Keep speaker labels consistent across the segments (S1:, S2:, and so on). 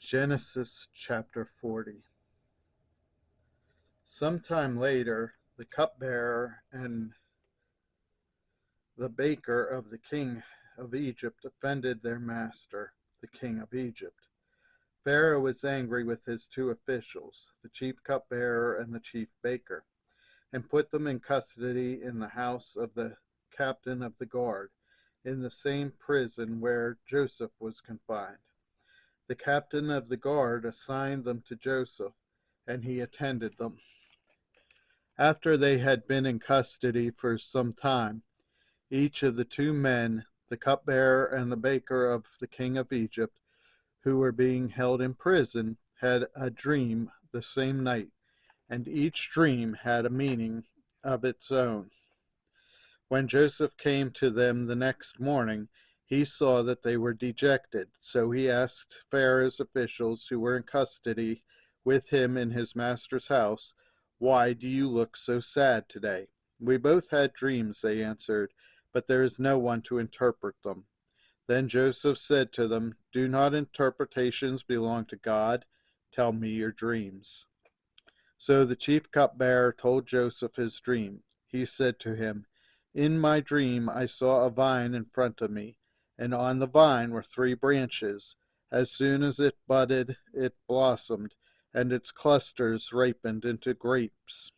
S1: Genesis chapter 40. Sometime later, the cupbearer and the baker of the king of Egypt offended their master, the king of Egypt. Pharaoh was angry with his two officials, the chief cupbearer and the chief baker, and put them in custody in the house of the captain of the guard, in the same prison where Joseph was confined. The captain of the guard assigned them to Joseph, and he attended them. After they had been in custody for some time, each of the two men, the cupbearer and the baker of the king of Egypt, who were being held in prison, had a dream the same night, and each dream had a meaning of its own. When Joseph came to them the next morning, he saw that they were dejected. So he asked Pharaoh's officials who were in custody with him in his master's house, "Why do you look so sad today?" "We both had dreams," they answered, "but there is no one to interpret them." Then Joseph said to them, "Do not interpretations belong to God? Tell me your dreams." So the chief cupbearer told Joseph his dream. He said to him, "In my dream I saw a vine in front of me, and on the vine were 3 branches. As soon as it budded, it blossomed, and its clusters ripened into grapes.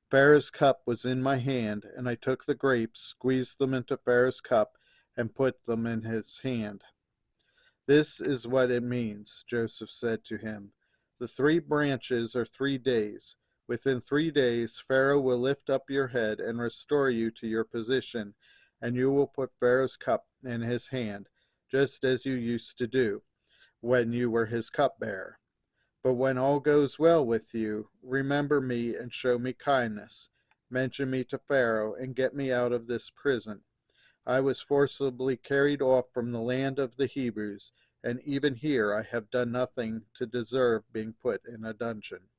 S1: Pharaoh's cup was in my hand, and I took the grapes, squeezed them into Pharaoh's cup, and put them in his hand." "This is what it means," Joseph said to him. "The 3 branches are 3 days. Within 3 days Pharaoh will lift up your head and restore you to your position, and you will put Pharaoh's cup in his hand, just as you used to do when you were his cupbearer. But when all goes well with you, remember me and show me kindness. Mention me to Pharaoh and get me out of this prison. I was forcibly carried off from the land of the Hebrews, and even here I have done nothing to deserve being put in a dungeon."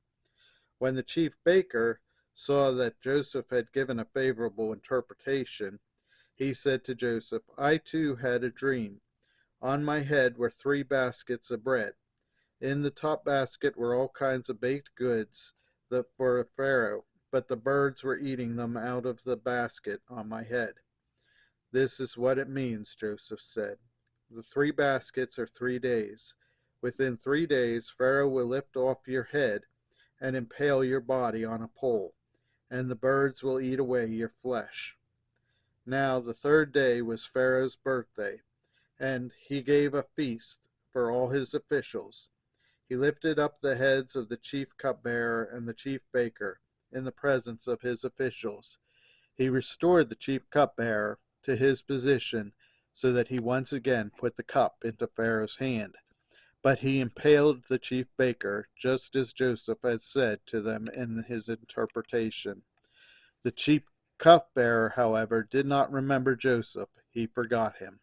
S1: When the chief baker saw that Joseph had given a favorable interpretation, he said to Joseph, "I too had a dream. On my head were 3 baskets of bread. In the top basket were all kinds of baked goods for Pharaoh, but the birds were eating them out of the basket on my head." "This is what it means," Joseph said. "The 3 baskets are 3 days. Within 3 days Pharaoh will lift off your head and impale your body on a pole, and the birds will eat away your flesh." Now the 3rd day was Pharaoh's birthday, and he gave a feast for all his officials. He lifted up the heads of the chief cupbearer and the chief baker in the presence of his officials. He restored the chief cupbearer to his position so that he once again put the cup into Pharaoh's hand. But he impaled the chief baker, just as Joseph had said to them in his interpretation. The chief cupbearer, however, did not remember Joseph. He forgot him.